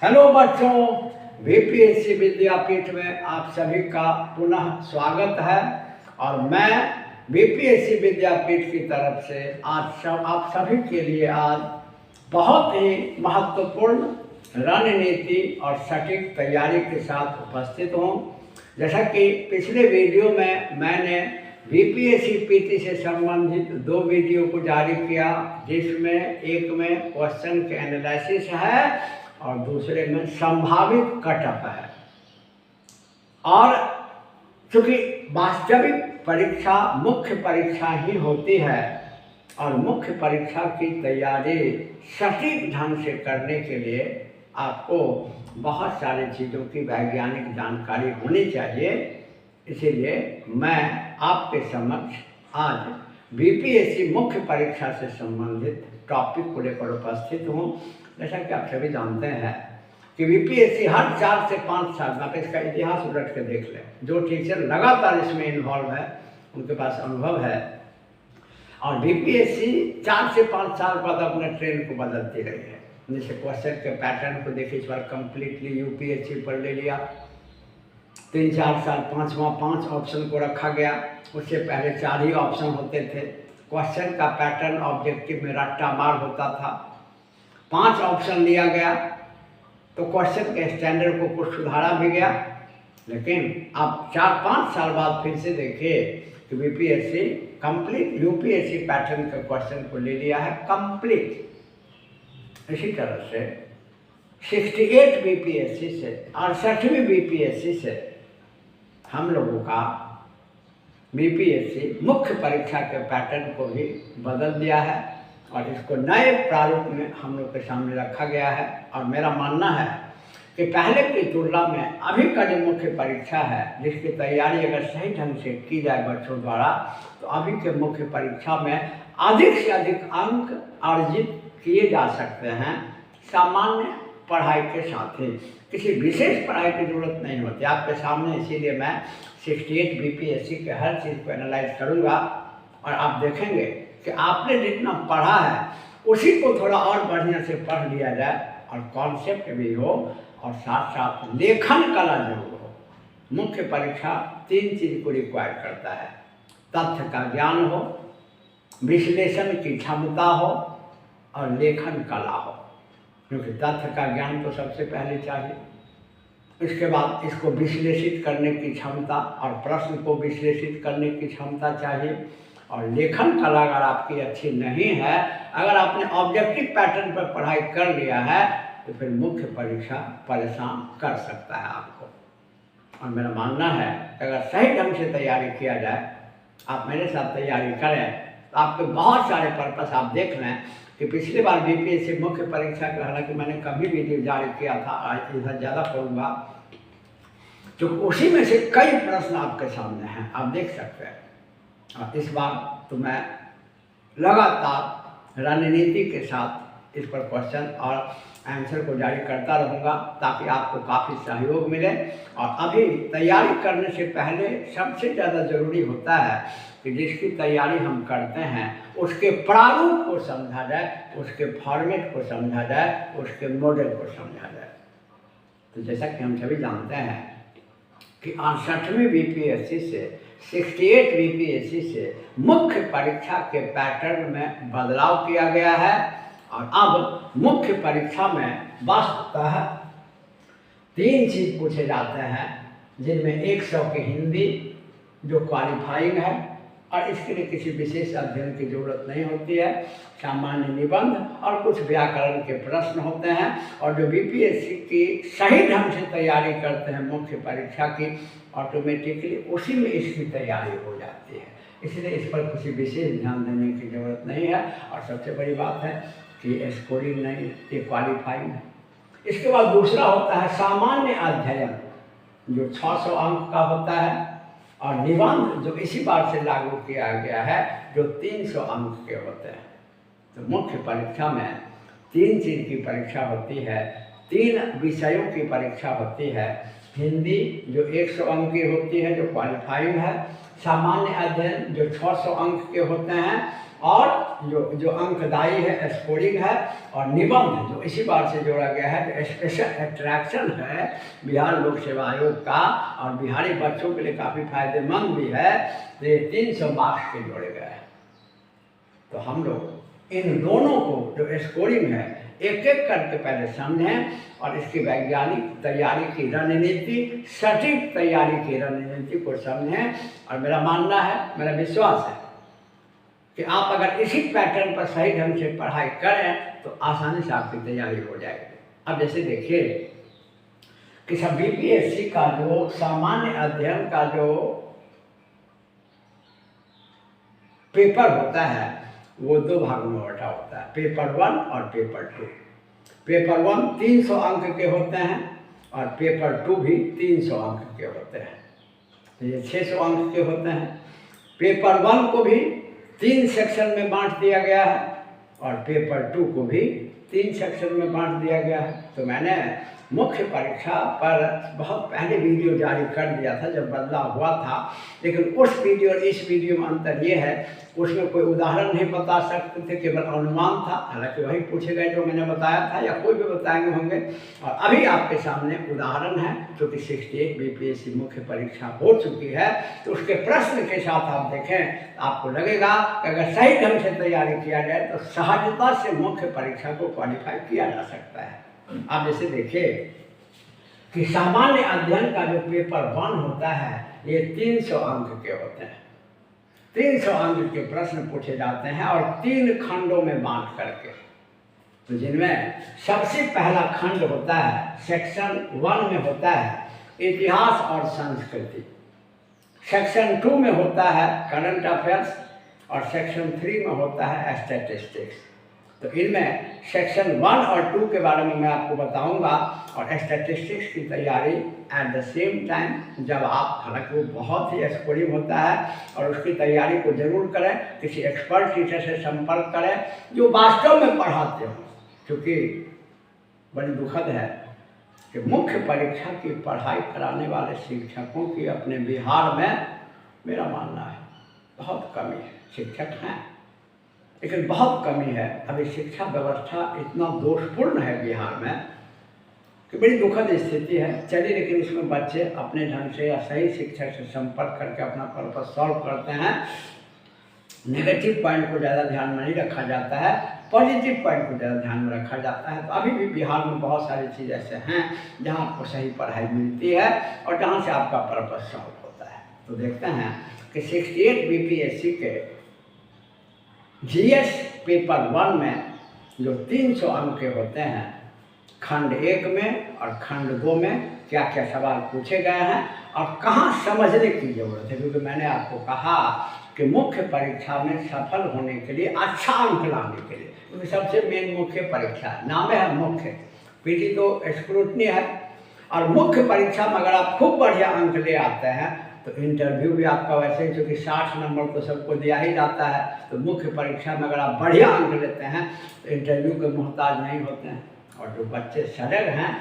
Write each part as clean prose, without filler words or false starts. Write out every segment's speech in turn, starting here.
Hello बच्चों, BPSC विद्यापीठ में आप सभी का पुनः स्वागत है। और मैं बीपीएससी विद्यापीठ की तरफ से आप सभी के लिए आज बहुत ही महत्वपूर्ण रणनीति और सटीक तैयारी के साथ उपस्थित हूँ। जैसा कि पिछले वीडियो में मैंने बीपीएससी पीटी से संबंधित 2 वीडियो को जारी किया, जिसमें एक में क्वेश्चन के एनालिसिस है और दूसरे में संभावित कटअप है। और चूँकि वास्तविक परीक्षा मुख्य परीक्षा ही होती है और मुख्य परीक्षा की तैयारी सटीक ढंग से करने के लिए आपको बहुत सारी चीज़ों की वैज्ञानिक जानकारी होनी चाहिए। इसीलिए मैं आपके समक्ष आज बीपीएससी मुख्य परीक्षा से संबंधित टॉपिक को लेकर उपस्थित हूँ। जैसा कि आप सभी जानते हैं कि बीपीएससी हर 4 से 5 साल में, इसका इतिहास उलट के देख लें, जो टीचर लगातार इसमें इन्वॉल्व है उनके पास अनुभव है, और बीपीएससी 4 से 5 साल बाद अपने ट्रेंड को बदलती रही है। जैसे क्वेश्चन के पैटर्न को देखिए, इस बार कम्प्लीटली यूपीएससी पर ले लिया। 3-4 साल 5 ऑप्शन को रखा गया, उससे पहले 4 ही ऑप्शन होते थे। क्वेश्चन का पैटर्न ऑब्जेक्टिव में रट्टामार होता था। 5 ऑप्शन लिया गया तो क्वेश्चन के स्टैंडर्ड को कुछ सुधारा भी गया। लेकिन अब 4-5 साल बाद फिर से देखिए कि बीपीएससी कंप्लीट यूपीएससी पैटर्न के क्वेश्चन को ले लिया है कंप्लीट। इसी तरह से 68 बीपीएससी से 68वीं बीपीएससी से हम लोगों का बीपीएससी मुख्य परीक्षा के पैटर्न को भी बदल दिया है और इसको नए प्रारूप में हम लोग के सामने रखा गया है। और मेरा मानना है कि पहले की तुलना में अभी का जो मुख्य परीक्षा है, जिसकी तैयारी अगर सही ढंग से की जाए बच्चों द्वारा, तो अभी के मुख्य परीक्षा में अधिक से अधिक अंक अर्जित किए जा सकते हैं। सामान्य पढ़ाई के साथ ही किसी विशेष पढ़ाई की जरूरत नहीं होती आपके सामने। इसीलिए मैं 68 बीपीएससी के हर चीज़ को एनालाइज करूँगा और आप देखेंगे कि आपने जितना पढ़ा है उसी को थोड़ा और बढ़िया से पढ़ लिया जाए और कॉन्सेप्ट भी हो और साथ साथ लेखन कला जरूर हो। मुख्य परीक्षा 3 चीज़ को रिक्वायर करता है: तथ्य का ज्ञान हो, विश्लेषण की क्षमता हो और लेखन कला हो। क्योंकि तथ्य का ज्ञान तो सबसे पहले चाहिए, इसके बाद इसको विश्लेषित करने की क्षमता और प्रश्न को विश्लेषित करने की क्षमता चाहिए। और लेखन कला अगर आपकी अच्छी नहीं है, अगर आपने ऑब्जेक्टिव पैटर्न पर पढ़ाई कर लिया है, तो फिर मुख्य परीक्षा परेशान कर सकता है आपको। और मेरा मानना है कि अगर सही ढंग से तैयारी किया जाए, आप मेरे साथ तैयारी करें, तो आपके बहुत सारे पर्पस आप देख लें कि पिछली बार बीपीएससी मुख्य परीक्षा का, हालांकि मैंने कभी वीडियो जारी किया था, आज इधर ज़्यादा करूँगा, तो उसी में से कई प्रश्न आपके सामने हैं, आप देख सकते हैं। और इस बार तो मैं लगातार रणनीति के साथ इस पर क्वेश्चन और आंसर को जारी करता रहूँगा, ताकि आपको काफ़ी सहयोग मिले। और अभी तैयारी करने से पहले सबसे ज़्यादा ज़रूरी होता है कि जिसकी तैयारी हम करते हैं उसके प्रारूप को समझा जाए, उसके फॉर्मेट को समझा जाए, उसके मॉडल को समझा जाए। तो जैसा कि हम सभी जानते हैं कि 68वीं बीपीएससी से 68 बीपीएससी से मुख्य परीक्षा के पैटर्न में बदलाव किया गया है। और अब मुख्य परीक्षा में वस्तुतः 3 चीज़ पूछे जाते हैं, जिनमें 100 की हिंदी जो क्वालिफाइंग है और इसके लिए किसी विशेष अध्ययन की जरूरत नहीं होती है, सामान्य निबंध और कुछ व्याकरण के प्रश्न होते हैं। और जो बीपीएससी की सही ढंग से तैयारी करते हैं मुख्य परीक्षा की, ऑटोमेटिकली उसी में इसकी तैयारी हो जाती है। इसलिए इस पर किसी विशेष ध्यान देने की ज़रूरत नहीं है। और सबसे बड़ी बात है कि स्कोरिंग नहीं, ये क्वालिफाइंग है। इसके बाद दूसरा होता है सामान्य अध्ययन, जो 600 अंक का होता है, और निबंध जो इसी बार से लागू किया गया है, जो 300 अंक के होते हैं। तो मुख्य परीक्षा में 3 चीज़ की परीक्षा होती है, 3 विषयों की परीक्षा होती है। हिंदी जो 100 अंक की होती है, जो क्वालिफाइंग है, सामान्य अध्ययन जो 600 अंक के होते हैं, और जो अंकदायी है स्कोरिंग है, और निबंध जो इसी बार से जोड़ा गया है, जो स्पेशल अट्रैक्शन है बिहार लोक सेवा आयोग का और बिहारी बच्चों के लिए काफ़ी फायदेमंद भी है, तो ये 300 मार्क्स के जोड़े गए हैं। तो हम लोग इन दोनों को जो स्कोरिंग है एक एक करके पहले समझें और इसकी वैज्ञानिक तैयारी की रणनीति, सटीक तैयारी की रणनीति को समझें। और मेरा मानना है, मेरा विश्वास है कि आप अगर इसी पैटर्न पर सही ढंग से पढ़ाई करें तो आसानी से आपकी तैयारी हो जाएगी। अब जैसे देखिए कि सब बीपीएससी का जो सामान्य अध्ययन का जो पेपर होता है वो 2 भागों में बटा होता है, पेपर 1 और पेपर 2। पेपर 1 300 अंक के होते हैं और पेपर 2 भी 300 अंक के होते हैं, तो ये 600 अंक के होते हैं। पेपर 1 को भी 3 सेक्शन में बांट दिया गया है और पेपर 2 को भी 3 सेक्शन में बांट दिया गया है। तो मैंने मुख्य परीक्षा पर बहुत पहले वीडियो जारी कर दिया था जब बदलाव हुआ था, लेकिन उस वीडियो और इस वीडियो में अंतर ये है, उसमें कोई उदाहरण नहीं बता सकते थे, केवल अनुमान था। हालांकि वही पूछे गए जो मैंने बताया था या कोई भी बताएंगे होंगे। और अभी आपके सामने उदाहरण है, क्योंकि 68 बीपीएससी मुख्य परीक्षा हो चुकी है, तो उसके प्रश्न के साथ आप देखें आपको लगेगा कि अगर सही ढंग से तैयारी किया जाए तो सहजता से मुख्य परीक्षा को क्वालिफाई किया जा सकता है। आप जैसे देखिए कि सामान्य अध्ययन का जो पेपर 1 होता है ये 300 अंक के होते हैं। 300 अंक के प्रश्न पूछे जाते हैं और 3 खंडों में बांट करके, तो जिनमें सबसे पहला खंड होता है सेक्शन 1 में होता है इतिहास और संस्कृति, सेक्शन 2 में होता है करंट अफेयर्स और सेक्शन 3 में होता है स्टैटिस्टिक्स। तो इनमें सेक्शन 1 और 2 के बारे में मैं आपको बताऊंगा और स्टैटिस्टिक्स की तैयारी एट द सेम टाइम जब आप, हालांकि वो बहुत ही स्कोरिंग होता है और उसकी तैयारी को जरूर करें, किसी एक्सपर्ट टीचर से संपर्क करें जो वास्तव में पढ़ाते हों। क्योंकि बड़ी दुखद है कि मुख्य परीक्षा की पढ़ाई कराने वाले शिक्षकों की अपने बिहार में, मेरा मानना है, बहुत कमी है। शिक्षक हैं लेकिन बहुत कमी है। अभी शिक्षा व्यवस्था इतना दोषपूर्ण है बिहार में कि बड़ी दुखद स्थिति है। चलिए, लेकिन इसमें बच्चे अपने ढंग से या सही शिक्षक से संपर्क करके अपना पर्पस सॉल्व करते हैं। नेगेटिव पॉइंट को ज़्यादा ध्यान में नहीं रखा जाता है, पॉजिटिव पॉइंट को ज़्यादा ध्यान में रखा जाता है। तो अभी भी बिहार में बहुत सारी चीज़ ऐसे हैं जहाँ आपको सही पढ़ाई मिलती है और जहाँ से आपका पर्पस सॉल्व होता है। तो देखते हैं कि 68 बीपीएससी के जीएस पेपर 1 में जो 300 अंक के होते हैं, खंड 1 में और खंड 2 में क्या क्या सवाल पूछे गए हैं और कहाँ समझने की ज़रूरत है। क्योंकि मैंने आपको कहा कि मुख्य परीक्षा में सफल होने के लिए, अच्छा अंक लाने के लिए, क्योंकि सबसे मेन मुख्य परीक्षा है, नाम है मुख्य, पीटी तो स्क्रूटनी है। और मुख्य परीक्षा में अगर आप खूब बढ़िया अंक ले आते हैं तो इंटरव्यू भी आपका वैसे ही, क्योंकि 60 नंबर तो सबको दिया ही जाता है, तो मुख्य परीक्षा में अगर आप बढ़िया अंक लेते हैं तो इंटरव्यू के मोहताज नहीं होते हैं। और जो बच्चे सजग हैं,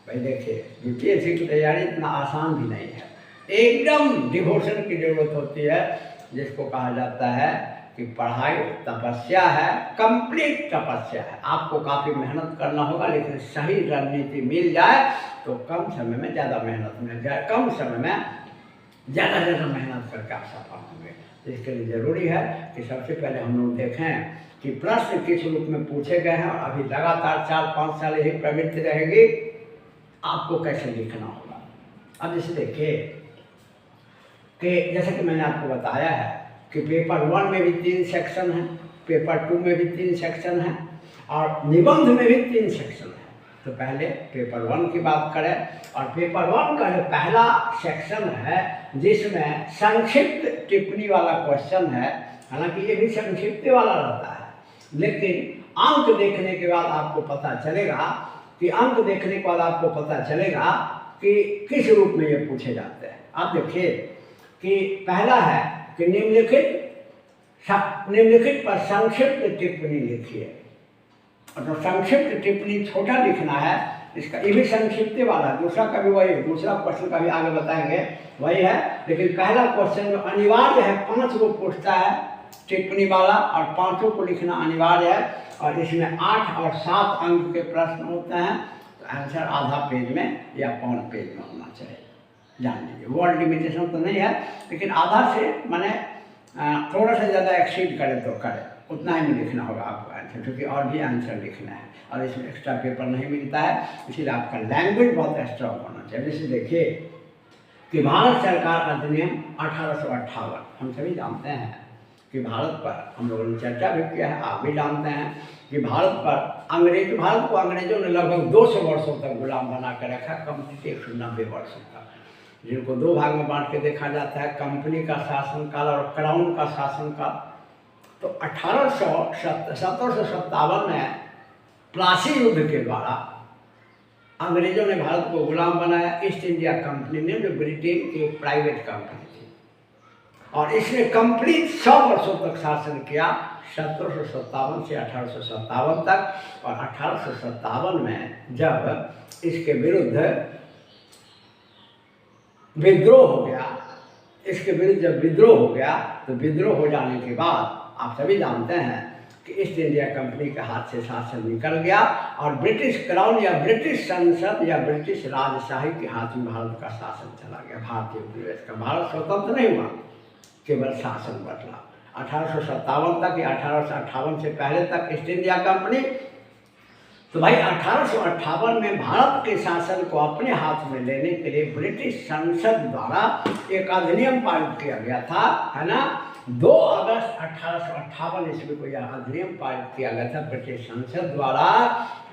भाई देखिए बीपीएससी की तैयारी इतना आसान भी नहीं है, एकदम डिवोशन की ज़रूरत होती है, जिसको कहा जाता है कि पढ़ाई तपस्या है, कंप्लीट तपस्या है। आपको काफ़ी मेहनत करना होगा, लेकिन सही रणनीति मिल जाए तो कम समय में ज़्यादा मेहनत मिल जाए, कम समय में ज़्यादा मेहनत करके आप सफल होंगे। इसके लिए ज़रूरी है कि सबसे पहले हम लोग देखें कि प्रश्न किस रूप में पूछे गए हैं, और अभी लगातार 4-5 साल यही प्रवृत्ति रहेगी, आपको कैसे लिखना होगा। अब जैसे देखिए कि जैसे कि मैंने आपको बताया है कि पेपर 1 में भी 3 सेक्शन हैं, पेपर 2 में भी 3 सेक्शन हैं और निबंध में भी 3 सेक्शन हैं। तो पहले पेपर 1 की बात करें, और पेपर 1 का जो पहला सेक्शन है जिसमें संक्षिप्त टिप्पणी वाला क्वेश्चन है, हालांकि ये भी संक्षिप्त वाला रहता है, लेकिन अंक देखने के बाद आपको पता चलेगा कि किस रूप में ये पूछे जाते हैं। आप देखिए कि पहला है कि निम्नलिखित पर संक्षिप्त टिप्पणी लिखिए। और जो संक्षिप्त टिप्पणी छोटा लिखना है, इसका ये भी संक्षिप्त वाला है, दूसरा का भी वही, दूसरा क्वेश्चन का भी आगे बताएंगे वही है। लेकिन पहला क्वेश्चन जो अनिवार्य है, 5 को पूछता है, टिप्पणी वाला और 5 को लिखना अनिवार्य है। और इसमें 8 और 7 अंक के प्रश्न होते हैं, तो आंसर आधा पेज में या पौन पेज में होना चाहिए। जान लीजिए, वर्ड लिमिटेशन तो नहीं है, लेकिन आधा से माने थोड़ा सा ज़्यादा एक्सीड करे तो करे, उतना ही में लिखना होगा आपको आंसर, क्योंकि और भी आंसर लिखना है और इसमें एक्स्ट्रा पेपर नहीं मिलता है, इसीलिए आपका लैंग्वेज बहुत स्ट्रॉन्ग होना चाहिए। जैसे देखिए कि भारत सरकार अधिनियम 1858, हम सभी जानते हैं कि भारत पर हम लोगों ने चर्चा भी किया है, आप भी जानते हैं कि भारत को अंग्रेजों ने लगभग 200 वर्षों तक गुलाम बना कर रखा, कंप्लीट 190 वर्षों तक, जिनको 2 भाग में बांट के देखा जाता है, कंपनी का शासनकाल और क्राउन का शासनकाल। तो 1757 में प्लासी युद्ध के द्वारा अंग्रेजों ने भारत को गुलाम बनाया। ईस्ट इंडिया कंपनी ने, जो ब्रिटेन की एक प्राइवेट कंपनी थी, और इसने कंप्लीट 100 वर्षों तक शासन किया, 1757 से 1857 तक। और 1857 में जब इसके विरुद्ध विद्रोह हो गया, जब विद्रोह हो गया, तो विद्रोह हो जाने के बाद आप सभी जानते हैं कि ईस्ट इंडिया कंपनी के हाथ से शासन निकल गया और ब्रिटिश क्राउन या ब्रिटिश संसद या ब्रिटिश राजशाही के हाथ में भारत का शासन चला गया, भारतीय उपनिवेश का। भारत स्वतंत्र नहीं हुआ, केवल शासन बदला। 1857 तक या 1858 से पहले तक ईस्ट इंडिया कंपनी। तो भाई 1858 में भारत के शासन को अपने हाथ में लेने के लिए ब्रिटिश संसद द्वारा एक अधिनियम पारित किया गया था, है ना। 2 अगस्त 1858 ईस्वी को यह अधिनियम पारित किया गया था ब्रिटिश संसद द्वारा,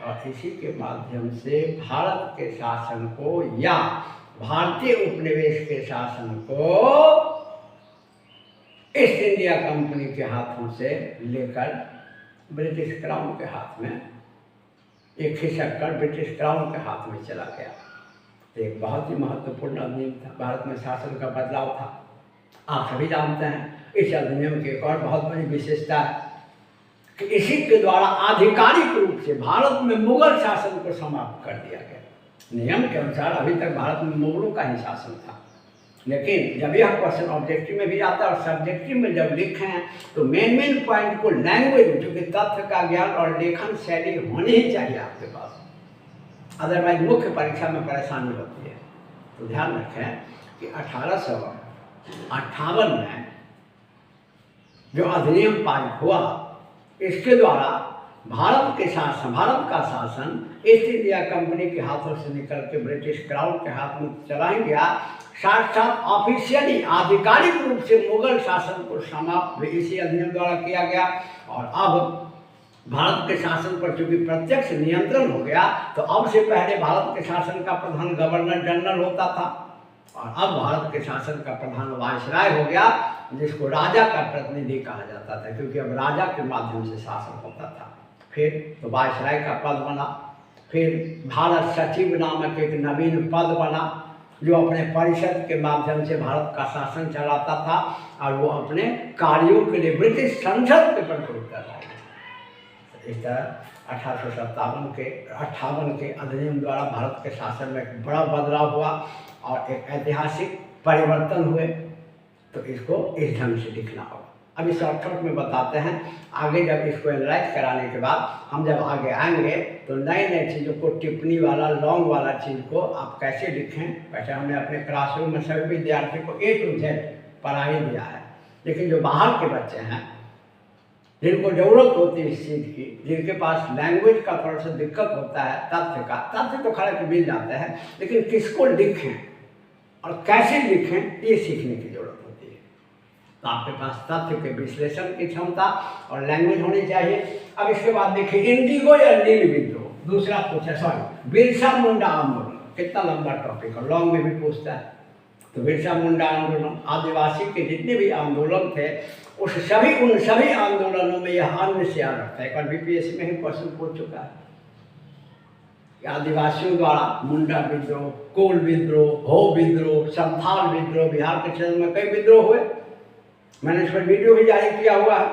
और इसी के माध्यम से भारत के शासन को या भारतीय उपनिवेश के शासन को ईस्ट इंडिया कंपनी के हाथों से लेकर ब्रिटिश क्राउन के हाथ में, एक खिसक कर ब्रिटिश क्राउन के हाथ में चला गया। तो एक बहुत ही महत्वपूर्ण अधिनियम था, भारत में शासन का बदलाव था। आप सभी जानते हैं इस अधिनियम की एक और बहुत बड़ी विशेषता है कि इसी के द्वारा आधिकारिक रूप से भारत में मुगल शासन को समाप्त कर दिया गया। नियम के अनुसार अभी तक भारत में मुगलों का ही शासन था, लेकिन जब यह क्वेश्चन ऑब्जेक्टिव में भी आता है और सब्जेक्टिव में जब लिखें तो मेन पॉइंट को लैंग्वेज, जो कि तथ्य का ज्ञान और लेखन शैली होनी ही चाहिए आपके पास, अदरवाइज मुख्य परीक्षा में परेशानी होती है। तो ध्यान रखें कि 1858 में जो अधिनियम पारित हुआ, इसके द्वारा भारत का शासन ईस्ट इंडिया कंपनी के हाथों से निकल के ब्रिटिश क्राउन के हाथ में चला ही गया। साथ साथ ऑफिशियली आधिकारिक रूप से मुगल शासन को समाप्त भी इसी अधिनियम द्वारा किया गया। और अब भारत के शासन पर चूंकि प्रत्यक्ष नियंत्रण हो गया, तो अब से पहले भारत के शासन का प्रधान गवर्नर जनरल होता था, और अब भारत के शासन का प्रधान वायसराय हो गया, जिसको राजा का प्रतिनिधि कहा जाता था, क्योंकि अब राजा के माध्यम से शासन होता था। फिर तो वायसराय का पद बना, फिर भारत सचिव नामक एक नवीन पद बना, जो अपने परिषद के माध्यम से भारत का शासन चलाता था, और वो अपने कार्यों के लिए ब्रिटिश संसद के प्रति उत्तर था। इस तरह 1858 के अधिनियम द्वारा भारत के शासन में एक बड़ा बदलाव हुआ और एक ऐतिहासिक परिवर्तन हुए। तो इसको इस ढंग से लिखना होगा। अभी शॉर्ट में बताते हैं, आगे जब इसको एनालाइज कराने के बाद हम जब आगे आएंगे तो नई चीज़ों को, टिप्पणी वाला लॉन्ग वाला चीज़ को आप कैसे लिखें। वैसे हमने अपने क्लासरूम में सभी विद्यार्थियों को A to Z पढ़ा ही दिया है, लेकिन जो बाहर के बच्चे हैं, जिनको ज़रूरत होती है इस चीज़ की, जिनके पास लैंग्वेज का थोड़ा सा दिक्कत होता है, तथ्य तो खड़े मिल जाते हैं, लेकिन किसको लिखें और कैसे लिखें ये सीखने की जरूरत होती है। तो आपके पास तथ्य के विश्लेषण की क्षमता और लैंग्वेज होनी चाहिए। अब इसके बाद देखिए, इंडिगो या नील विद्रोह, दूसरा पूछा, बिरसा मुंडा आंदोलन, कितना लंबा टॉपिक है, लॉन्ग में भी पूछता है। तो बिरसा मुंडा आंदोलन, आदिवासी के जितने भी आंदोलन थे उन सभी आंदोलनों में यह अन्य से आ रखता है। एक बार बीपीएससी में ही क्वेश्चन पूछ चुका है। आदिवासियों द्वारा मुंडा विद्रोह, कोल विद्रोह, हो विद्रोह, संथाल विद्रोह, बिहार के क्षेत्र में कई विद्रोह हुए, मैंने इस पर वीडियो भी जारी किया हुआ है।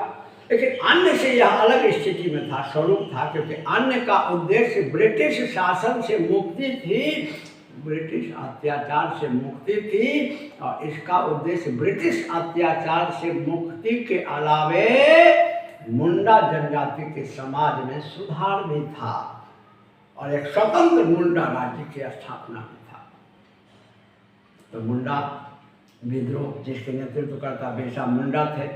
लेकिन अन्य से यह अलग स्थिति में था, स्वरूप था, क्योंकि अन्य का उद्देश्य ब्रिटिश शासन से मुक्ति थी, ब्रिटिश अत्याचार से मुक्ति थी और इसका उद्देश्य ब्रिटिश अत्याचार से मुक्ति के अलावे मुंडा जनजाति के समाज में सुधार भी था और एक स्वतंत्र मुंडा राज्य की स्थापना भी था। तो मुंडा विद्रोह जिसके नेतृत्व करता बिरसा मुंडा थे,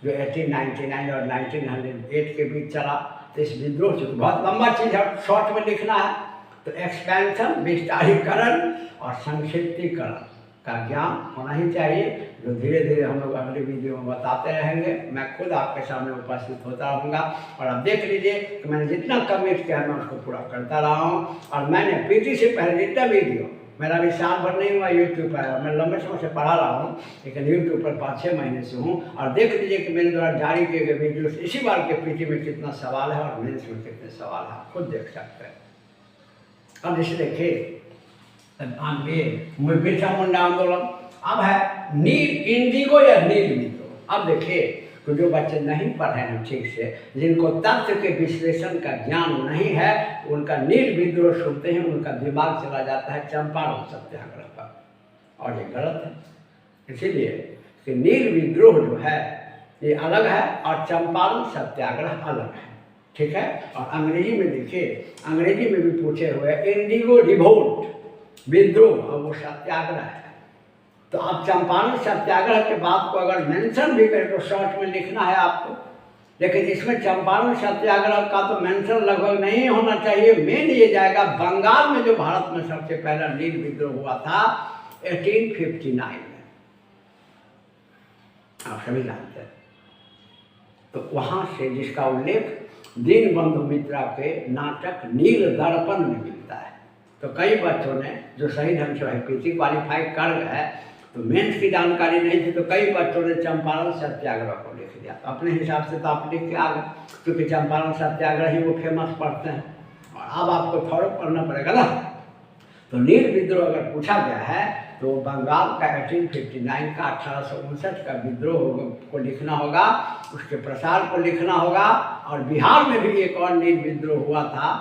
जो 1899 और 1908 के बीच चला। तो इस विद्रोह से बहुत लंबा चीज़ है, शॉर्ट में लिखना है। तो एक्सपेंशन, विस्तारीकरण और संक्षिप्तीकरण का ज्ञान होना ही चाहिए, जो धीरे धीरे हम लोग अगले वीडियो में बताते रहेंगे। मैं खुद आपके सामने उपस्थित होता रहूँगा और आप देख लीजिए कि मैंने जितना कमिट किया मैं उसको पूरा करता रहा हूँ। और मैंने पीटी से पहले जितना वीडियो, मेरा भी साल भर नहीं हुआ यूट्यूब पर, मैं लंबे समय से पढ़ा रहा हूँ, लेकिन यूट्यूब पर 5-6 महीने से हूँ। और देख लीजिए कि मेरे द्वारा जारी किए गए वीडियो इसी बार के पीटी में कितना सवाल है और मेंस में कितने सवाल है, आप खुद देख सकते हैं। अब जैसे देखिए बिरसा मुंडा आंदोलन, अब है नील इंडिगो या नील विद्रोह। अब देखिए तो जो बच्चे नहीं पढ़े हैं ठीक से, जिनको तथ्य के विश्लेषण का ज्ञान नहीं है, उनका नील विद्रोह सुनते हैं उनका दिमाग चला जाता है चंपारण सत्याग्रह पर, और ये गलत है। इसीलिए कि नील विद्रोह जो है ये अलग है और चंपारण सत्याग्रह अलग है, ठीक है। और अंग्रेजी में देखिए, अंग्रेजी में भी पूछे हुए इंडिगो रिवोल्ट विद्रोह और वो सत्याग्रह है। तो आप चंपारण सत्याग्रह के बात को अगर मेंशन भी करें तो शॉर्ट में लिखना है आपको, लेकिन इसमें चंपारण सत्याग्रह का तो मेंशन लगभग नहीं होना चाहिए। मेन ये जाएगा बंगाल में जो भारत में सबसे पहला नील विद्रोह हुआ था 1859 में, आप सभी जानते हैं। तो वहाँ से जिसका उल्लेख दीनबंधु मित्रा के नाटक नील दर्पण में मिलता है। तो कई बच्चों ने जो सही ढंग से पीटी क्वालिफाई कर गए, तो मेंस की जानकारी नहीं थी, तो कई बच्चों ने चंपारण सत्याग्रह को लिख दिया। तो अपने हिसाब से तो आप लिख के आ गए, क्योंकि चंपारण सत्याग्रह ही वो फेमस पढ़ते हैं और अब आपको थोड़ा पढ़ना पड़ेगा ना। तो नील विद्रोह अगर पूछा गया है तो बंगाल का 1859 का 1859 का विद्रोह को लिखना होगा, उसके प्रसार को लिखना होगा। और बिहार में भी एक और नील विद्रोह हुआ था।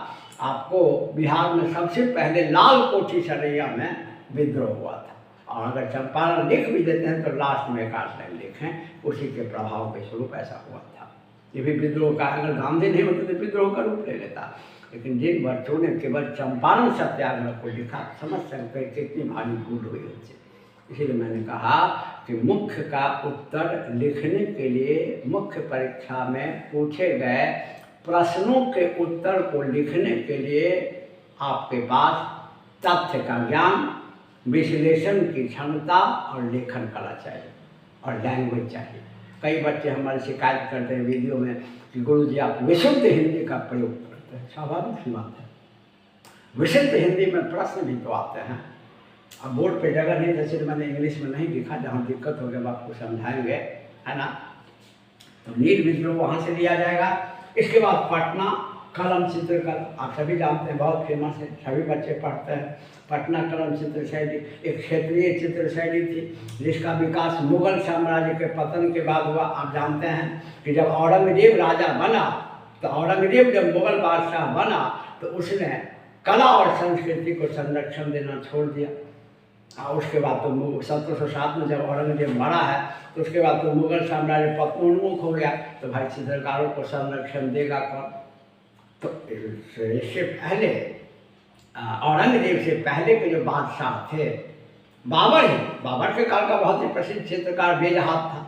आपको बिहार में सबसे पहले लाल कोठी सरैया में विद्रोह हुआ था। और अगर चंपारण लिख भी देते हैं तो लास्ट में एक आध लाइन लिखें, उसी के प्रभाव के स्वरूप ऐसा हुआ था। ये भी विद्रोह का, अगर गांधी नहीं होते तो विद्रोह का रूप ले लेता। लेकिन जिन बच्चों ने केवल चंपारण सत्याग्रह को लिखा, समझ सकते हैं कितनी भारी भूल हुई उनसे। इसीलिए मैंने कहा कि मुख्य का उत्तर लिखने के लिए मुख्य परीक्षा में पूछे गए प्रश्नों के उत्तर को लिखने के लिए आपके पास तथ्य का ज्ञान, विश्लेषण की क्षमता और लेखन कला चाहिए और लैंग्वेज चाहिए। कई बच्चे हमारे शिकायत करते हैं वीडियो में कि गुरुजी आप विशुद्ध हिंदी का प्रयोग करते हैं। स्वाभाविक सी बात है, विशुद्ध हिंदी में प्रश्न भी तो आते हैं। अब बोर्ड पे जगह नहीं था, सिर्फ मैंने इंग्लिश में नहीं लिखा, जहाँ दिक्कत हो गया आपको समझाएंगे, है ना। तो नील विद्रोह वहाँ से लिया जाएगा। इसके बाद पटना कलम चित्रकला, आप सभी जानते हैं, बहुत फेमस है, सभी बच्चे पढ़ते हैं। पटना कलम चित्र शैली एक क्षेत्रीय चित्र शैली थी, जिसका विकास मुगल साम्राज्य के पतन के बाद हुआ। आप जानते हैं कि जब औरंगजेब राजा बना, तो औरंगजेब जब मुगल बादशाह बना तो उसने कला और संस्कृति को संरक्षण देना छोड़ दिया। और उसके बाद तो 1707 में जब औरंगजेब मरा है, तो उसके बाद तो मुगल साम्राज्य पतनोन्मुख हो गया। तो भाई चित्रकारों को संरक्षण देगा कौन? तो इससे पहले औरंगजेब से पहले के जो बादशाह थे बाबर ही, बाबर के काल का बहुत ही प्रसिद्ध चित्रकार बेजहाद था।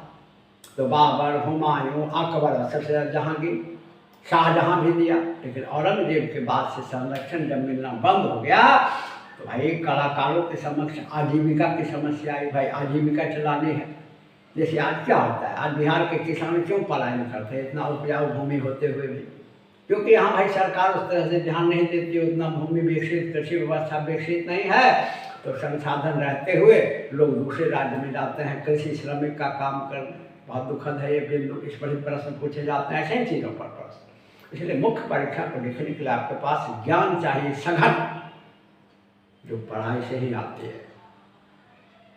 तो बाबर, हुमायूं, अकबर, सबसे ज़्यादा जहांगीर, शाहजहां भी दिया। लेकिन औरंगजेब के बाद से संरक्षण जब मिलना बंद हो गया तो भाई कलाकारों के समक्ष आजीविका की समस्या आई। भाई आजीविका चलानी है, जैसे आज क्या होता है, आज बिहार के किसान क्यों पलायन करते हैं इतना उपजाऊ भूमि होते हुए भी? क्योंकि यहाँ भाई सरकार उस तरह से ध्यान नहीं देती, उतना भूमि विकसित, कृषि व्यवस्था विकसित नहीं है। तो संसाधन रहते हुए लोग दूसरे राज्य में जाते हैं कृषि श्रमिक का काम करने। बहुत दुखद है ये बिंदु, इस पर प्रश्न पूछे जाते हैं ऐसे ही चीज़ों पर प्रश्न। इसलिए मुख्य परीक्षा को लिखने के लिए आपके पास ज्ञान चाहिए सघन, जो पढ़ाई से ही आती है।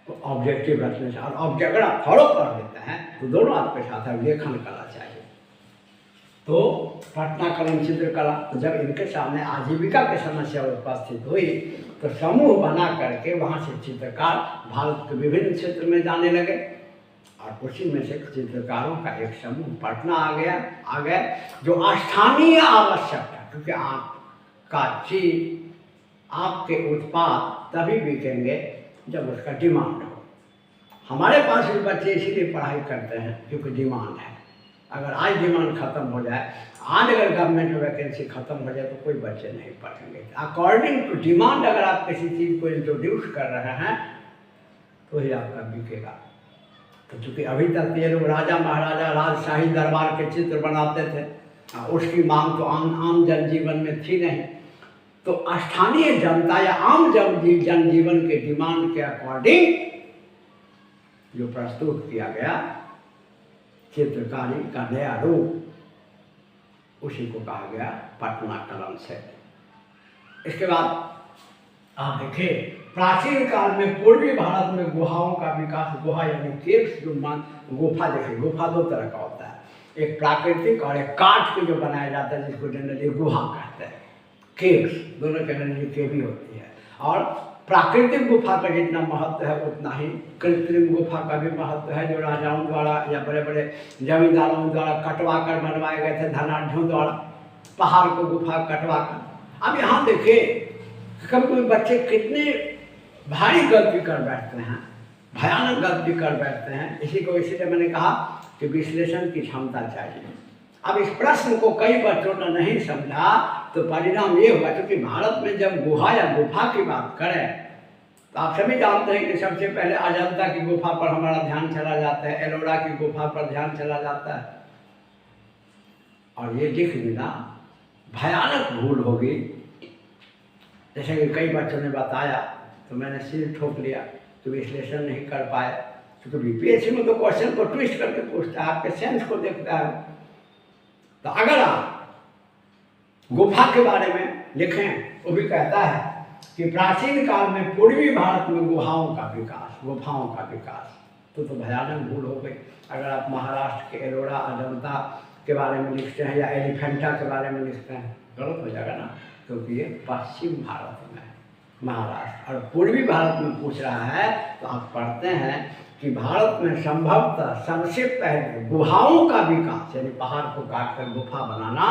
तो ऑब्जेक्टिव रखने से, और ऑब्जेक्ट अगर आप फॉलो कर लेते हैं तो दोनों आपके साथ है, लेखन कला चाहिए। तो पटना कलम चित्रकला, तो जब इनके सामने आजीविका की समस्या उपस्थित हुई तो समूह बना करके वहाँ से चित्रकार भारत के विभिन्न क्षेत्र में जाने लगे और उसी में से चित्रकारों का एक समूह पटना आ गया जो स्थानीय आवश्यकता, क्योंकि आपका चीज आपके उत्पाद तभी बिकेंगे जब उसका डिमांड हो। हमारे पास भी बच्चे इसीलिए पढ़ाई करते हैं क्योंकि डिमांड है। अगर आज डिमांड खत्म हो जाए, आज अगर गवर्नमेंट में वैकेंसी खत्म हो जाए तो कोई बच्चे नहीं पढ़ेंगे। अकॉर्डिंग टू डिमांड अगर आप किसी चीज़ को इंट्रोड्यूस कर रहे हैं तो ही आपका बिकेगा। तो चूँकि अभी तक ये लोग राजा महाराजा राजशाही दरबार के चित्र बनाते थे, उसकी मांग तो आम जनजीवन में थी नहीं, तो स्थानीय जनता या आम जनजीवन के डिमांड के अकॉर्डिंग जो प्रस्तुत किया गया चित्रकारी का नया रूप, उसी को कहा गया पटना कलम से। इसके बाद आप देखिए प्राचीन काल में पूर्वी भारत में गुहाओं का विकास, गुहा यानी केव्स, जो गुफा, देखिए गुफा दो तरह का होता है, एक प्राकृतिक और एक काठ के जो बनाया जाता है जिसको जनरली गुहा कहते हैं। केव्स दोनों के जनरली केवी होती है, और प्राकृतिक गुफा का जितना महत्व है उतना ही कृत्रिम गुफा का भी महत्व है, जो राजाओं द्वारा या बड़े बड़े जमींदारों द्वारा कटवा कर बनवाए गए थे, धनाढ़यों द्वारा पहाड़ को गुफा कटवा कर। अब यहाँ देखिए कभी कभी बच्चे कितने भारी गलती कर बैठते हैं, भयानक गलती कर बैठते हैं। इसीलिए मैंने कहा कि विश्लेषण की क्षमता चाहिए। अब इस प्रश्न को कई बच्चों ने नहीं समझा तो परिणाम ये हुआ, क्योंकि भारत में जब गुहा या गुफा की बात करें तो आप सभी जानते हैं कि सबसे पहले अजंता की गुफा पर हमारा ध्यान चला जाता है, एलोरा की गुफा पर ध्यान चला जाता है, और ये लिख देना भयानक भूल होगी। जैसे कि कई बच्चों ने बताया तो मैंने सिर ठोक लिया तो विश्लेषण नहीं कर पाए, क्योंकि बीपीएससी में तो क्वेश्चन को ट्विस्ट करके पूछता है, आपके सेंस को देखता है। तो अगर आप गुफा के बारे में लिखें, वो भी कहता है कि प्राचीन काल में पूर्वी भारत में गुफाओं का विकास, तो भयानक भूल हो गई। अगर आप महाराष्ट्र के एलोरा अजंता के बारे में लिखते हैं या एलिफेंटा के बारे में लिखते हैं, गलत हो जाएगा ना, क्योंकि ये पश्चिम भारत में महाराष्ट्र और पूर्वी भारत में पूछ रहा है। तो आप पढ़ते हैं कि भारत में संभवतः सबसे पहले गुहाओं का विकास, यानी पहाड़ को काट कर गुफा बनाना,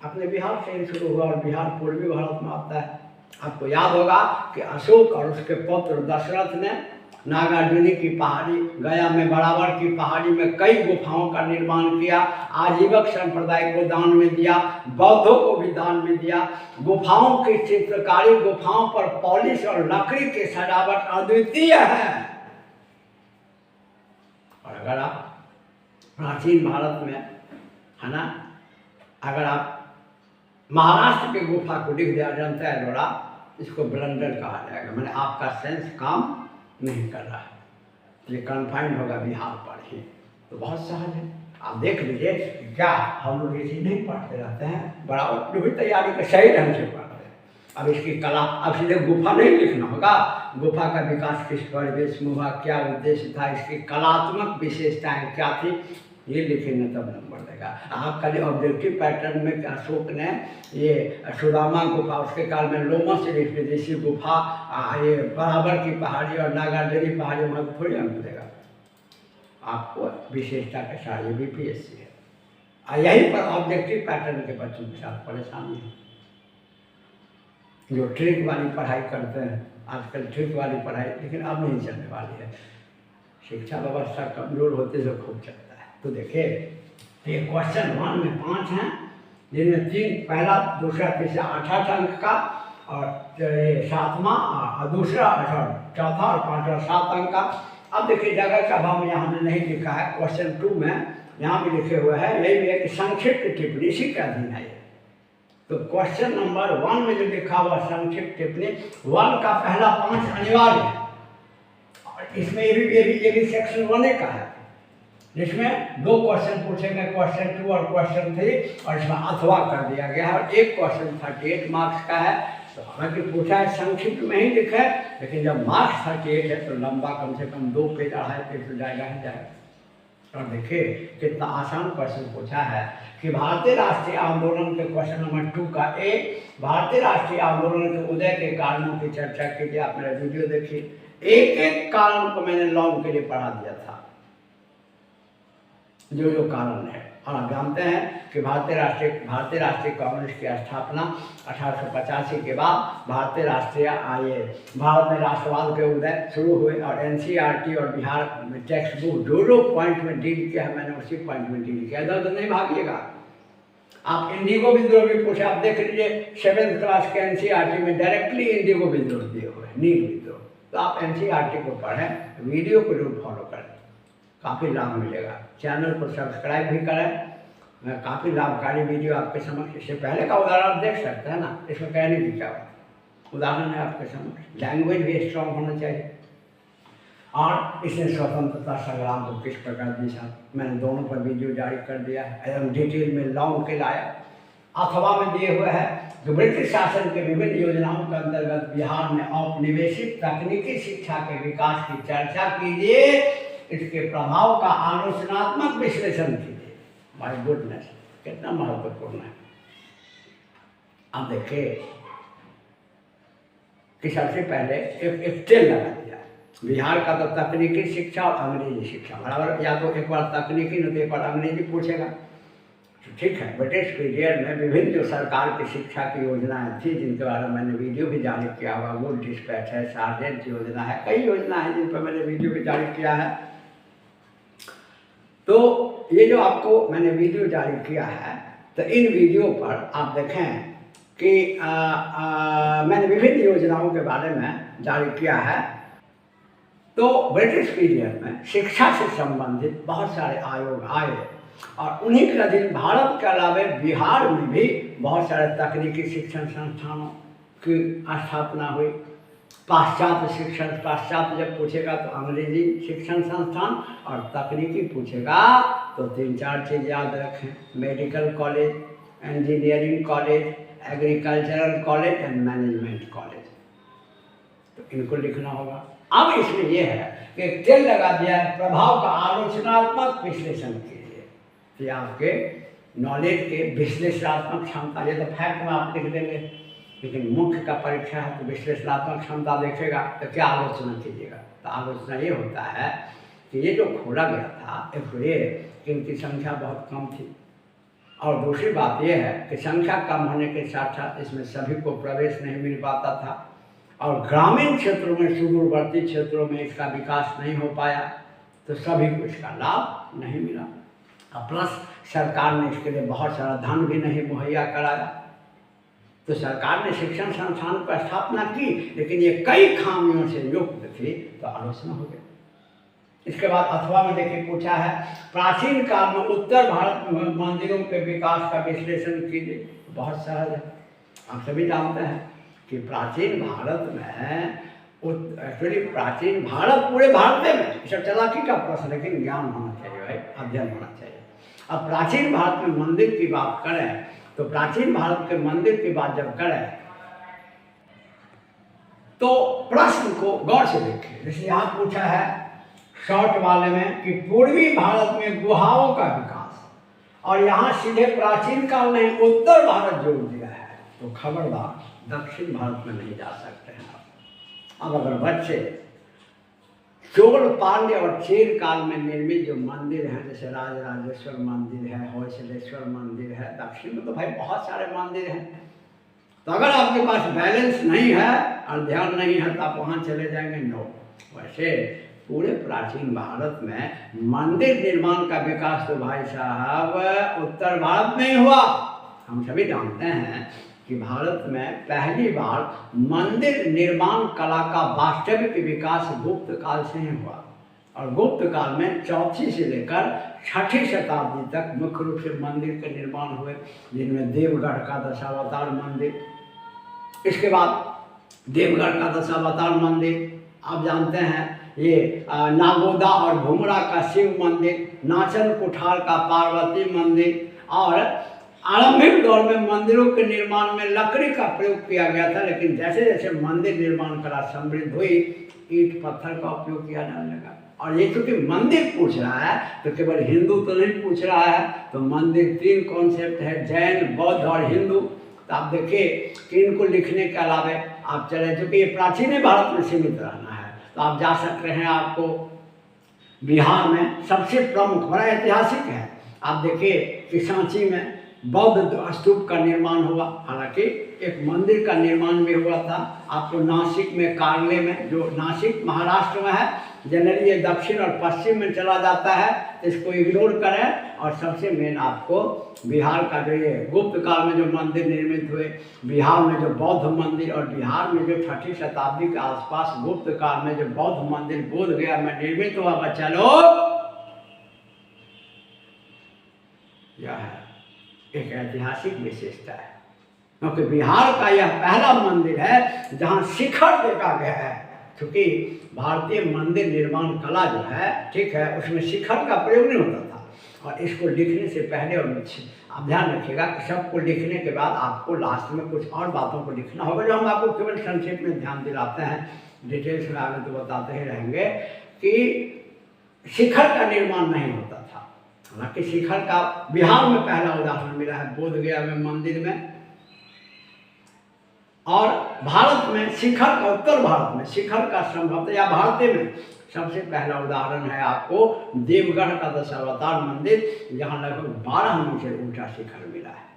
अपने बिहार से ही शुरू हुआ, और बिहार पूर्वी भारत में आता है। आपको याद होगा कि अशोक और उसके पुत्र दशरथ ने नागार्जुनी की पहाड़ी, गया में बराबर की पहाड़ी में कई गुफाओं का निर्माण किया, आजीवक संप्रदाय को दान में दिया, बौद्धों को भी दान में दिया। गुफाओं की चित्रकारी, गुफाओं पर पॉलिश और लकड़ी की सजावट अद्वितीय है। और अगर आप प्राचीन भारत में, है ना, अगर आप महाराष्ट्र के गुफा को लिख दिया अजंता एलोरा, इसको ब्लंडर कहा जाएगा, मैंने आपका सेंस काम नहीं कर रहा है, ये कन्फाइंड होगा बिहार पर ही। तो बहुत सहज है, आप देख लीजिए क्या हम लोग ये चीज़ नहीं पढ़ते रहते हैं, बराबर जो भी तैयारी का सही ढंग से पढ़ते हैं। अब इसकी कला, अब सीधे गुफा नहीं लिखना होगा, गुफा का विकास किस परिवेश में हुआ, क्या उद्देश्य था, इसकी कलात्मक विशेषताएं क्या थी, ये लिखेंगे तब नंबर देगा। आप खाली ऑब्जेक्टिव पैटर्न में अशोक ने ये सुदामा गुफा, उसके काल में लोमस ऋषि गुफा, ये बराबर की पहाड़ी और नागार्जुनी पहाड़ी, वहाँ थोड़ी अंक देगा आपको विशेषता के साथ। ये बीपीएससी है, यहीं पर ऑब्जेक्टिव पैटर्न के बच्चों के साथ परेशानी है, जो ट्रिक वाली पढ़ाई करते हैं आजकल, ट्रिक वाली पढ़ाई लेकिन अब नहीं चलने वाली है। शिक्षा व्यवस्था कमजोर होते से खूब चलता है। तो देखिए ये क्वेश्चन 1 में 5 हैं, जिनमें 3 पहला, दूसरा, तीसरा 8 अंक का, और ये 7वां दूसरा, चौथा और 5वां 7 अंक का। अब देखिए जगह का भाव यहाँ हमने नहीं लिखा है, क्वेश्चन 2 में यहाँ भी लिखे हुए हैं, यही भी है कि संक्षिप्त टिप्पणी, इसी का अधीन है ये। तो क्वेश्चन नंबर 1 में जो लिखा हुआ संक्षिप्त टिप्पणी, 1 का पहला 5 अनिवार्य है, और इसमें ये भी सेक्शन 1 का है, जिसमें 2 क्वेश्चन पूछेंगे, क्वेश्चन 2 और क्वेश्चन 3, और इसमें अथवा कर दिया गया है, और एक क्वेश्चन 38 मार्क्स का है। तो हालांकि पूछा है संक्षिप्त में ही लिखा है, लेकिन जब मार्क्स 38 है तो लंबा कम से कम 2 पेज 2.5 पेज तो जाएगा ही जाएगा। और देखिए कितना आसान क्वेश्चन पूछा है कि भारतीय राष्ट्रीय आंदोलन के क्वेश्चन नंबर 2 का ए, भारतीय राष्ट्रीय आंदोलन के उदय के कारणों की चर्चा कीजिए। आप मेरा वीडियो देखिए, एक एक कारण को मैंने लॉन्ग के लिए पढ़ा दिया था, जो जो कारण है। और आप जानते हैं कि भारतीय राष्ट्रीय कांग्रेस की स्थापना 1885 के बाद भारतीय राष्ट्रीय आए, भारत में राष्ट्रवाद के उदय शुरू हुए और एनसीईआरटी और बिहार टेक्स्ट बुक जो पॉइंट में डील किया है मैंने उसी पॉइंट में डील किया, इधर तो नहीं भागिएगा। आप इंडिगो विद्रोह भी पूछे, आप देख लीजिए 7th क्लास के एनसीईआरटी में डायरेक्टली इंडिगो विद्रोह दिए हुए हैं, नील विद्रोह। तो आप एनसीईआरटी को पढ़ें, वीडियो को जरूर फॉलो करें, काफ़ी लाभ मिलेगा। चैनल को सब्सक्राइब भी करें, मैं काफ़ी लाभकारी वीडियो आपके समक्ष, इससे पहले का उदाहरण आप देख सकते हैं ना, इसमें कहने की क्या बात, उदाहरण है आपके समक्ष। लैंग्वेज भी स्ट्रॉन्ग होना चाहिए। और इसने स्वतंत्रता संग्राम को किस प्रकार दिशा, मैंने दोनों पर वीडियो जारी कर दिया है, एकदम डिटेल में लॉन्ग के लाया। अथवा में दिए हुए है कि ब्रिटिश शासन के विभिन्न योजनाओं के अंतर्गत बिहार में औपनिवेशिक तकनीकी शिक्षा के विकास की चर्चा कीजिए, इसके प्रभाव का आलोचनात्मक विश्लेषण कीजिए। माय गुडनेस, कितना महत्वपूर्ण है। आप देखिए कि सबसे पहले एक टेल लगा दिया बिहार का, तो तकनीकी शिक्षा और अंग्रेजी शिक्षा बराबर, या तो एक बार तकनीकी नहीं तो एक बार अंग्रेजी पूछेगा, तो ठीक है। ब्रिटिश पीरियड में विभिन्न जो सरकार की शिक्षा की योजनाएं थी, जिनके बारे में मैंने वीडियो भी जारी किया हुआ, गुड डिस्पैच है, सार्जेंट योजना है, कई योजना है जिन पर मैंने वीडियो भी जारी किया है। तो ये जो आपको मैंने वीडियो जारी किया है, तो इन वीडियो पर आप देखें कि मैंने विभिन्न योजनाओं के बारे में जारी किया है। तो ब्रिटिश पीरियड में शिक्षा से संबंधित बहुत सारे आयोग आए और उन्हीं के अधीन भारत के अलावा बिहार में भी बहुत सारे तकनीकी शिक्षण संस्थानों की स्थापना हुई। पाश्चात्य शिक्षण, पाश्चात्य जब पूछेगा तो अंग्रेजी शिक्षण संस्थान, और तकनीकी पूछेगा तो 3-4 चीज़ याद रखें, medical college, engineering college, agricultural college and management college, तो इनको लिखना होगा। अब इसमें यह है कि एक तेल लगा दिया है, प्रभाव का आलोचनात्मक विश्लेषण कीजिए, तो आपके नॉलेज के विश्लेषणात्मक क्षमता, ये तो फैक्ट में आप लिख देंगे, लेकिन मुख्य का परीक्षा है तो विश्लेषणात्मक क्षमता देखेगा तो क्या आलोचना कीजिएगा। तो आलोचना ये होता है कि ये जो खोला गया था, एक तो ये कि इनकी संख्या बहुत कम थी, और दूसरी बात यह है कि संख्या कम होने के साथ साथ इसमें सभी को प्रवेश नहीं मिल पाता था, और ग्रामीण क्षेत्रों में, सुदूरवर्ती क्षेत्रों में इसका विकास नहीं हो पाया, तो सभी को इसका लाभ नहीं मिला। और प्लस सरकार ने इसके लिए बहुत सारा धन भी नहीं मुहैया कराया। तो सरकार ने शिक्षण संस्थान की स्थापना की, लेकिन ये कई खामियों से युक्त थी, तो आलोचना हो गई। इसके बाद अथवा में देखिए पूछा है, प्राचीन काल में उत्तर भारत में मंदिरों के विकास का विश्लेषण कीजिए। बहुत सहज है, आप सभी जानते हैं कि प्राचीन भारत में, एक्चुअली प्राचीन भारत पूरे भारत में, सब चालाकी का प्रश्न, लेकिन ज्ञान होना चाहिए भाई, अध्ययन होना चाहिए। अब प्राचीन भारत में मंदिर की बात करें तो प्राचीन भारत के मंदिर की बात जब करें तो प्रश्न को गौर से देखिए। जैसे यहाँ पूछा है शॉर्ट वाले में कि पूर्वी भारत में गुहाओं का विकास, और यहाँ सीधे प्राचीन काल में उत्तर भारत जोड़ दिया है, तो खबरदार दक्षिण भारत में नहीं जा सकते हैं आप। अब अगर बच्चे चोल, पांड्य और चेर काल में निर्मित जो मंदिर हैं, जैसे राजराजेश्वर मंदिर है, होयसलेश्वर मंदिर है, दक्षिण में तो भाई बहुत सारे मंदिर हैं, तो अगर आपके पास बैलेंस नहीं है और ध्यान नहीं है तो आप वहाँ चले जाएंगे, नो। वैसे पूरे प्राचीन भारत में मंदिर निर्माण का विकास तो भाई साहब उत्तर भारत में ही हुआ। हम सभी जानते हैं कि भारत में पहली बार मंदिर निर्माण कला का वास्तविक विकास गुप्त काल से ही हुआ, और गुप्त काल में 4वीं से लेकर 6वीं शताब्दी तक मुख्य रूप से मंदिर के निर्माण हुए, जिनमें देवगढ़ का दशावतार मंदिर, इसके बाद देवगढ़ का दशावतार मंदिर, आप जानते हैं ये नागोदा और भुमरा का शिव मंदिर, नाचन कुठार का पार्वती मंदिर, और आरंभिक दौर में मंदिरों के निर्माण में लकड़ी का प्रयोग किया गया था, लेकिन जैसे जैसे मंदिर निर्माण कला समृद्ध हुई, ईंट पत्थर का उपयोग किया जाने लगा, और ये चूंकि मंदिर पूछ रहा है तो केवल हिंदू तो नहीं पूछ रहा है, तो मंदिर 3 कॉन्सेप्ट है, जैन, बौद्ध और हिंदू। तो आप देखिए कि इनको लिखने के अलावे आप चले, चूँकि ये प्राचीन भारत में सीमित रहना है, तो आप जा सकते हैं। आपको बिहार में सबसे प्रमुख, बड़ा ऐतिहासिक है, आप देखिए कि सांची में बौद्ध स्तूप का निर्माण हुआ, हालांकि एक मंदिर का निर्माण भी हुआ था। आपको नासिक में, कार्ले में, जो नासिक महाराष्ट्र में है, जनरली ये दक्षिण और पश्चिम में चला जाता है, इसको इग्नोर करें। और सबसे मेन आपको बिहार का जो ये गुप्त काल में जो मंदिर निर्मित हुए, बिहार में जो बौद्ध मंदिर, और बिहार में जो 6ठी शताब्दी के आसपास गुप्त काल में जो बौद्ध मंदिर बोध गया में निर्मित हुआ, बच्चा लोग, यह है एक ऐतिहासिक विशेषता है, क्योंकि बिहार का यह पहला मंदिर है जहाँ शिखर देखा गया है। क्योंकि भारतीय मंदिर निर्माण कला जो है, ठीक है, उसमें शिखर का प्रयोग नहीं होता था। और इसको लिखने से पहले, और आप ध्यान रखिएगा कि सबको लिखने के बाद आपको लास्ट में कुछ और बातों को लिखना होगा, जो हम आपको केवल संक्षेप में ध्यान दिलाते हैं, डिटेल्स में आगे तो बताते ही रहेंगे कि शिखर का निर्माण नहीं होता था। हालांकि शिखर का बिहार में पहला उदाहरण मिला है बोध गया में मंदिर में, और भारत में शिखर का, उत्तर भारत में शिखर का संभवतः या भारत में सबसे पहला उदाहरण है आपको देवगढ़ का दशावतार मंदिर, जहाँ लगभग 12 मीटर ऊंचा शिखर मिला है।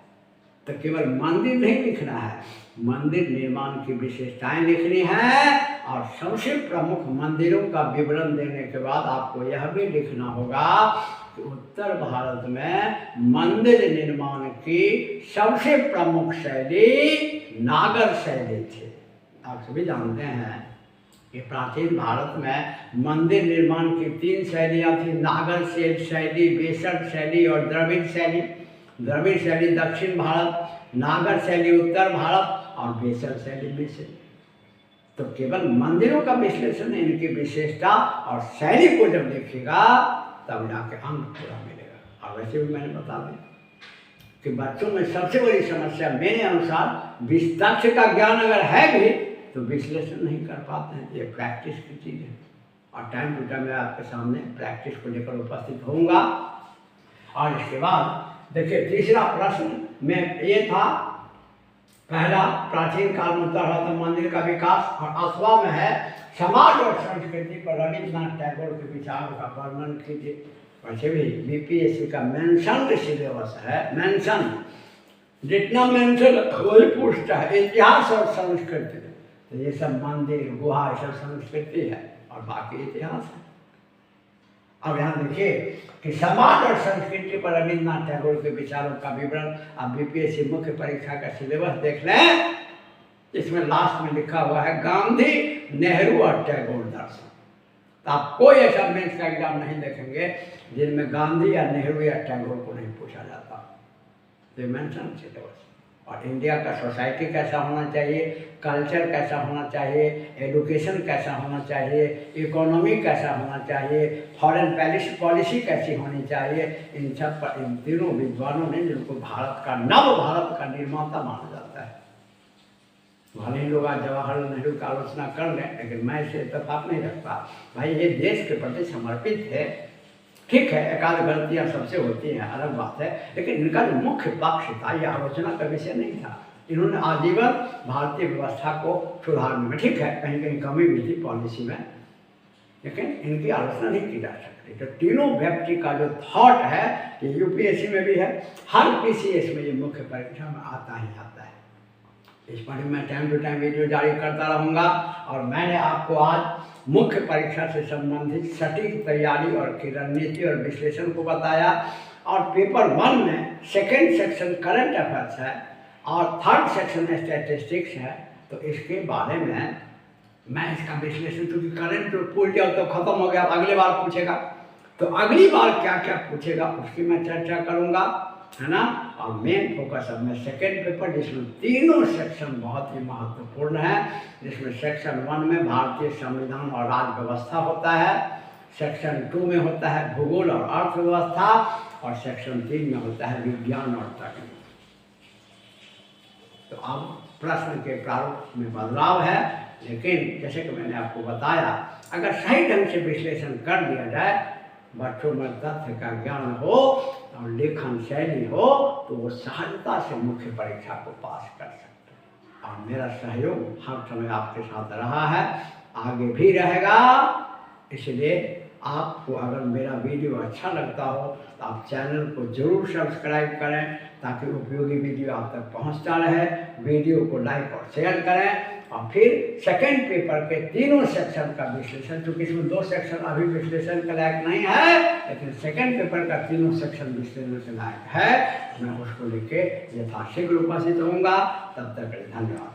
तो केवल मंदिर नहीं लिखना है, मंदिर निर्माण की विशेषताएं लिखनी है, और सबसे प्रमुख मंदिरों का विवरण देने के बाद आपको यह भी लिखना होगा कि उत्तर भारत में मंदिर निर्माण की सबसे प्रमुख शैली नागर शैली थी। आप सभी जानते हैं कि प्राचीन भारत में मंदिर निर्माण की 3 शैलियाँ थी, नागर शैली, बेसर शैली और द्रविड़ शैली। द्रविड़ शैली दक्षिण भारत, नागर शैली उत्तर भारत, और बेसर शैली में से। तो केवल मंदिरों का विश्लेषण, इनकी विशेषता और शैली को जब देखिएगा तब जाके अंक पूरा मिलेगा। और वैसे भी मैंने बता दें कि बच्चों में सबसे बड़ी समस्या मेरे अनुसार विस्तक्ष का ज्ञान अगर है भी तो विश्लेषण नहीं कर पाते हैं। ये प्रैक्टिस की चीज़ है, और टाइम टू टाइम मैं आपके सामने प्रैक्टिस को लेकर उपस्थित होऊंगा। और इसके बाद देखिए तीसरा प्रश्न में ये था, पहला प्राचीन काल में उत्तर भारत में मंदिर का विकास, और अथवा में है समाज और संस्कृति पर रविन्द्रनाथ टैगोर के विचारों का वर्णन कीजिए। वैसे भी बीपीएससी का मेंशन सिलेबस है, मेंशन जितना मेंशन वही पूछता है, इतिहास और संस्कृति। तो ये सब मंदिर, गुहा, ये सब संस्कृति है, और बाकी इतिहास है। अब यहाँ देखिए कि समाज और संस्कृति पर रविन्द्रनाथ टैगोर के विचारों का विवरण। आप बीपीएससी मुख्य परीक्षा का सिलेबस देख लें, इसमें लास्ट में लिखा हुआ है गांधी, नेहरू और टैगोर दर्शन। तो आप कोई ऐसा मेंस का एग्जाम नहीं देखेंगे जिनमें गांधी या नेहरू या टैगोर को नहीं पूछा जाता। तो मेंशन सिलेबस। और इंडिया का सोसाइटी कैसा होना चाहिए, कल्चर कैसा होना चाहिए, एजुकेशन कैसा होना चाहिए, इकोनॉमी कैसा होना चाहिए, फॉरेन पॉलिसी कैसी होनी चाहिए, इन सब पर इन तीनों विद्वानों ने, जिनको भारत का, नव भारत का निर्माता माना जाता है। भले ही लोग आज जवाहरलाल नेहरू की आलोचना कर लें, लेकिन मैं इसे इत्तेफाक नहीं रखता। भाई ये देश के प्रति समर्पित है, ठीक है, एकाध गलतियाँ सबसे होती हैं, अलग बात है, लेकिन इनका जो मुख्य पक्ष था ये आलोचना का विषय नहीं था। इन्होंने आजीवन भारतीय व्यवस्था को सुधारने में, ठीक है, कहीं कहीं कमी भी थी पॉलिसी में, लेकिन इनकी आलोचना नहीं की जा सकती। तो तीनों व्यक्ति का जो थॉट है ये यूपीएससी में भी है, हर पीसीएस में ये मुख्य परीक्षा में आता ही आता है। इस पर मैं टाइम टू टाइम वीडियो जारी करता रहूँगा। और मैंने आपको आज मुख्य परीक्षा से संबंधित सटीक तैयारी और की रणनीति और विश्लेषण को बताया। और पेपर 1 में सेकेंड सेक्शन करंट अफेयर्स है और थर्ड सेक्शन स्टैटिस्टिक्स है, तो इसके बारे में मैं इसका विश्लेषण, क्योंकि करंट जो पूछ जाओ तो खत्म हो गया, अगले बार पूछेगा, तो अगली बार क्या क्या पूछेगा उसकी मैं चर्चा करूँगा, है ना। और मेन फोकस अब मैं सेकेंड पेपर, जिसमें तीनों सेक्शन बहुत ही महत्वपूर्ण है, जिसमें सेक्शन 1 में भारतीय संविधान और राज्य व्यवस्था होता है, सेक्शन 2 में होता है भूगोल और अर्थव्यवस्था, और सेक्शन 3 में होता है विज्ञान और तकनीक। तो अब प्रश्न के प्रारूप में बदलाव है, लेकिन जैसे कि मैंने आपको बताया, अगर सही ढंग से विश्लेषण कर लिया जाए, बच्चों में तथ्य का ज्ञान हो और लेखन शैली हो, तो वो सहजता से मुख्य परीक्षा को पास कर सकते हैं। और मेरा सहयोग हर समय आपके साथ रहा है, आगे भी रहेगा। इसलिए आपको अगर मेरा वीडियो अच्छा लगता हो तो आप चैनल को जरूर सब्सक्राइब करें, ताकि उपयोगी वीडियो आप तक पहुंचता रहे। वीडियो को लाइक और शेयर करें। और फिर सेकंड पेपर के तीनों सेक्शन का विश्लेषण, क्योंकि इसमें 2 सेक्शन अभी विश्लेषण के लायक नहीं है, लेकिन सेकंड पेपर का तीनों सेक्शन विश्लेषण के लायक है। मैं उसको लेके यथाशीघ्र उपस्थित होऊंगा। तब तक के लिए धन्यवाद।